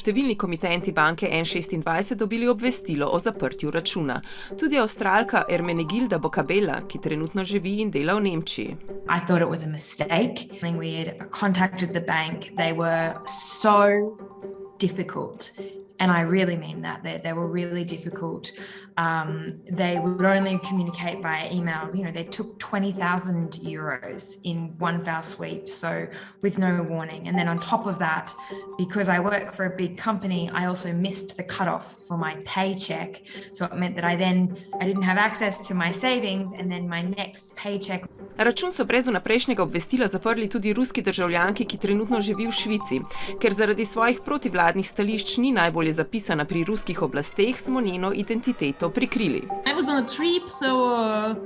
številni komitenti banke N26 dobili obvestilo o zaprtju računa. Tudi Avstralka Ermenegilda Bocabella, ki trenutno živi in dela v Nemčiji. I thought it was a mistake. We had contacted the bank. They were so difficult. And I really mean that. They were really difficult. They would only communicate via email. They took 20,000 euros in one foul sweep, so with no warning. And then on top of that, because I work for a big company, I also missed the cutoff for my paycheck. So it meant that I didn't have access to my savings, and then my next paycheck. Račun so brez vnaprejšnjega obvestila zaprli tudi ruski državljanki, ki trenutno živi v Švici. Ker zaradi svojih protivladnih stališč ni najbolje zapisana pri ruskih oblasteh, smo njeno identiteto prikrili. I was on a trip, so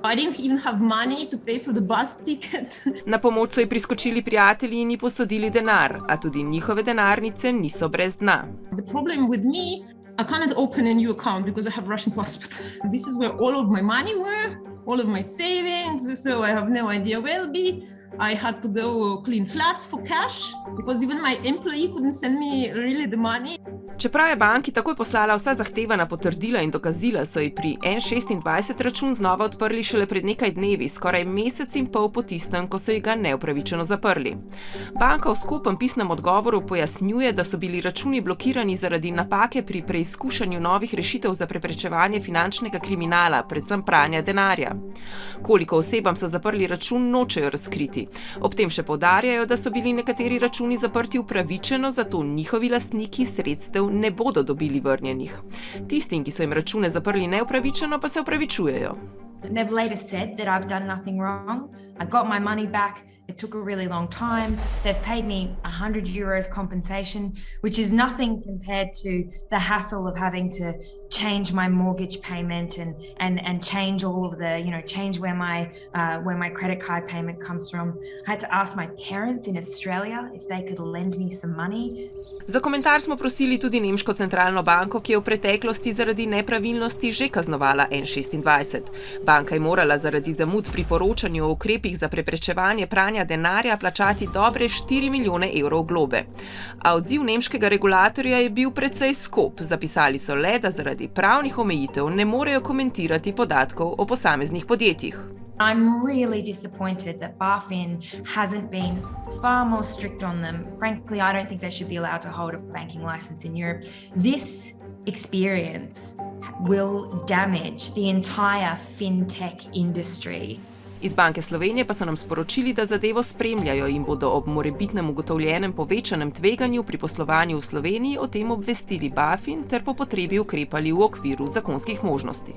I didn't even have money to pay for the bus ticket. Na pomoč so ji priskočili prijatelji in ji posodili denar, a tudi njihove denarnice niso brez dna. The problem with me, I cannot open a new account because I have Russian passport. This is where all of my money were, all of my savings, so I have no idea where it'll be. I had to go clean flats for cash because even my employee couldn't send me really the money. Čeprav je banki takoj poslala vsa zahtevana potrdila in dokazila, so ji pri N26 račun znova odprli šele pred nekaj dnevi, skoraj mesec in pol po tistem, ko so ji ga neupravičeno zaprli. Banka v skupnem pisnem odgovoru pojasnjuje, da so bili računi blokirani zaradi napake pri preizkušanju novih rešitev za preprečevanje finančnega kriminala, predvsem pranja denarja. Koliko osebam so zaprli račun, nočejo razkriti. Ob tem še poudarjajo, da so bili nekateri računi zaprti upravičeno, zato njihovi lastniki sredstev ne bodo dobili vrnjenih. Tistim, ki so jim račune zaprli neupravičeno, pa se opravičujejo. They've later said that I've done nothing wrong. I got my money back. It took a really long time. They've paid me 100 euros compensation, which is nothing compared to the hassle of having to change my mortgage payment and change all of the, change where my credit card payment comes from. I had to ask my parents in Australia if they could lend me some money. Za komentar smo prosili tudi nemško centralno banko, ki je v preteklosti zaradi nepravilnosti že kaznovala N26. Banka je morala zaradi zamud pri poročanju o ukrepih za preprečevanje pranja denarja plačati dobre 4 milijone evrov globe. A odziv nemškega regulatorja je bil precej skop. Zapisali so le, da zaradi pravnih omejitev ne morejo komentirati podatkov o posameznih podjetjih. I'm really disappointed that BaFin hasn't been far more strict on them. Frankly, I don't think they should be allowed to hold a banking license in Europe. This experience will damage the entire fintech industry. Iz Banke Slovenije pa so nam sporočili, da zadevo spremljajo in bodo ob morebitnem ugotovljenem povečanem tveganju pri poslovanju v Sloveniji o tem obvestili BaFin ter po potrebi ukrepali v okviru zakonskih možnosti.